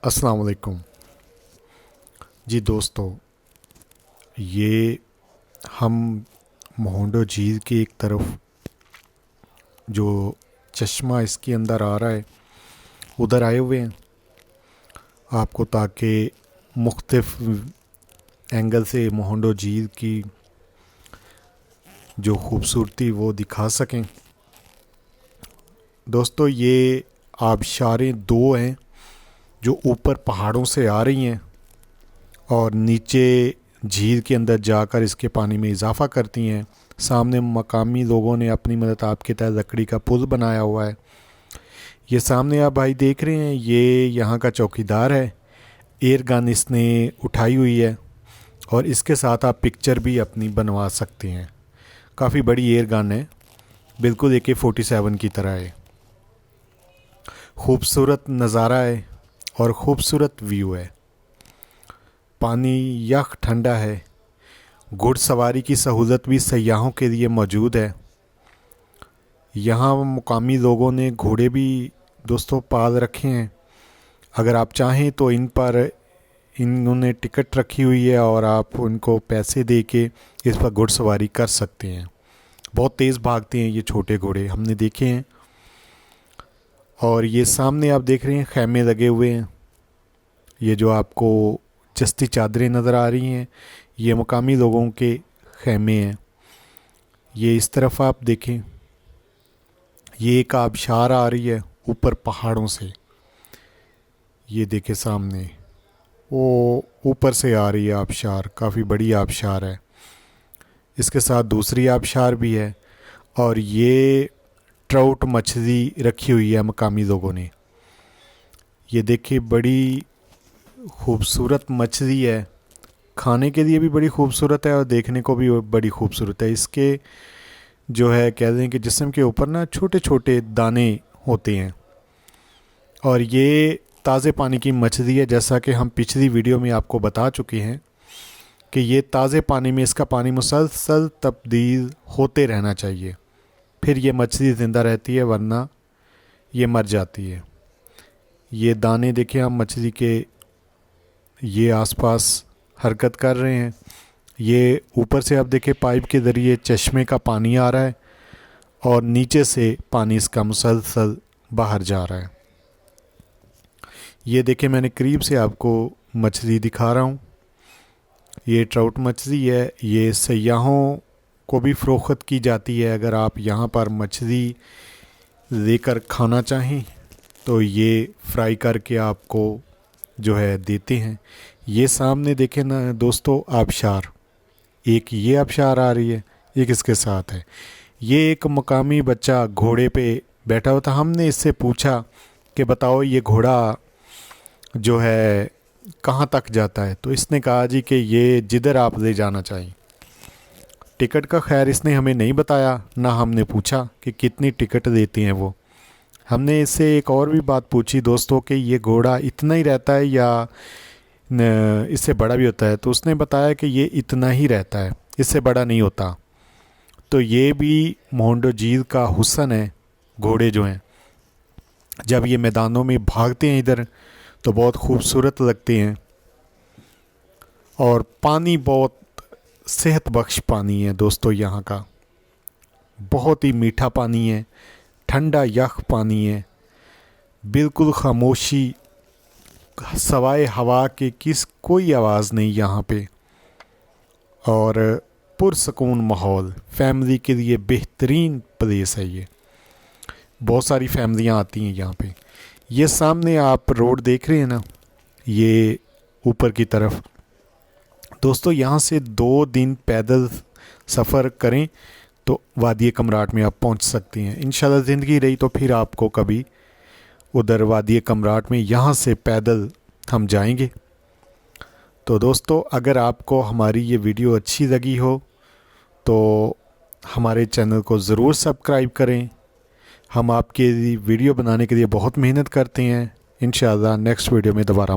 अस्सलाम वालेकुम जी दोस्तों, ये हम मोहंडो झील की एक तरफ जो चश्मा इसके अंदर आ रहा है उधर आए हुए हैं आपको, ताकि मुख्तलिफ एंगल से मोहंडो झील की जो खूबसूरती वो दिखा सकें। दोस्तों, ये आबशारें दो हैं जो ऊपर पहाड़ों से आ रही हैं और नीचे झील के अंदर जाकर इसके पानी में इजाफ़ा करती हैं। सामने मकामी लोगों ने अपनी मदद आपके तहत लकड़ी का पुल बनाया हुआ है। ये सामने आप भाई देख रहे हैं, ये यहाँ का चौकीदार है। एयर गन इसने उठाई हुई है और इसके साथ आप पिक्चर भी अपनी बनवा सकते हैं। काफ़ी बड़ी एयर गन है, बिल्कुल AK-47 की तरह है। खूबसूरत नज़ारा है और ख़ूबसूरत व्यू है। पानी यख ठंडा है। घुड़सवारी की सहूलत भी सयाहों के लिए मौजूद है। यहाँ मुकामी लोगों ने घोड़े भी दोस्तों पाल रखे हैं। अगर आप चाहें तो इन्होंने टिकट रखी हुई है और आप उनको पैसे दे के इस पर घुड़सवारी कर सकते हैं। बहुत तेज़ भागते हैं ये छोटे घोड़े, हमने देखे हैं। और ये सामने आप देख रहे हैं खैमे लगे हुए हैं। ये जो आपको जस्ती चादरें नज़र आ रही हैं, ये मुकामी लोगों के खैमे हैं। ये इस तरफ आप देखें, ये एक आबशार आ रही है ऊपर पहाड़ों से। ये देखें सामने, वो ऊपर से आ रही है आबशार, काफ़ी बड़ी आबशार है। इसके साथ दूसरी आबशार भी है और ये ट्राउट मछली रखी हुई है मकामी लोगों ने। ये देखिए बड़ी खूबसूरत मछली है, खाने के लिए भी बड़ी खूबसूरत है और देखने को भी बड़ी खूबसूरत है। इसके जो है कह दें कि जिस्म के ऊपर ना छोटे छोटे दाने होते हैं और ये ताज़े पानी की मछली है। जैसा कि हम पिछली वीडियो में आपको बता चुके हैं कि ये ताज़े पानी में इसका पानी मुसलसल तब्दील होते रहना चाहिए, फिर ये मछली ज़िंदा रहती है, वरना ये मर जाती है। ये दाने देखिए हम मछली के, ये आसपास हरकत कर रहे हैं। ये ऊपर से आप देखें पाइप के ज़रिए चश्मे का पानी आ रहा है और नीचे से पानी इसका मुसलसल बाहर जा रहा है। ये देखें, मैंने करीब से आपको मछली दिखा रहा हूँ। ये ट्राउट मछली है। ये सयाहों को भी फ़रोख्त की जाती है। अगर आप यहाँ पर मछली लेकर खाना चाहें तो ये फ्राई करके आपको जो है देते हैं। ये सामने देखें ना दोस्तों आबशार, एक ये आबशार आ रही है, एक इसके साथ है। ये एक मकामी बच्चा घोड़े पे बैठा हुआ था। हमने इससे पूछा कि बताओ ये घोड़ा जो है कहाँ तक जाता है, तो इसने कहा जी कि ये जिधर आप ले जाना चाहिए। टिकट का खैर इसने हमें नहीं बताया, ना हमने पूछा कि कितनी टिकट देती हैं वो। हमने इससे एक और भी बात पूछी दोस्तों कि ये घोड़ा इतना ही रहता है या इससे बड़ा भी होता है, तो उसने बताया कि ये इतना ही रहता है, इससे बड़ा नहीं होता। तो ये भी मोहंडो झील का हुस्न है। घोड़े जो हैं जब ये मैदानों में भागते हैं इधर तो बहुत खूबसूरत लगते हैं और पानी बहुत सेहत बख्श पानी है दोस्तों। यहाँ का बहुत ही मीठा पानी है, ठंडा यख पानी है, बिल्कुल खामोशी, सवाए हवा के कोई आवाज़ नहीं यहाँ पे और पुरसकून माहौल। फैमिली के लिए बेहतरीन प्लेस है ये। बहुत सारी फैमिलियाँ आती हैं यहाँ पे। ये सामने आप रोड देख रहे हैं ना, ये ऊपर की तरफ दोस्तों, यहाँ से 2 दिन पैदल सफ़र करें तो वादी कमराट में आप पहुँच सकते हैं। इंशाल्लाह ज़िंदगी रही तो फिर आपको कभी उधर वादी कमराट में यहाँ से पैदल हम जाएंगे। तो दोस्तों, अगर आपको हमारी ये वीडियो अच्छी लगी हो तो हमारे चैनल को ज़रूर सब्सक्राइब करें। हम आपके वीडियो बनाने के लिए बहुत मेहनत करते हैं। इंशाल्लाह नेक्स्ट वीडियो में दोबारा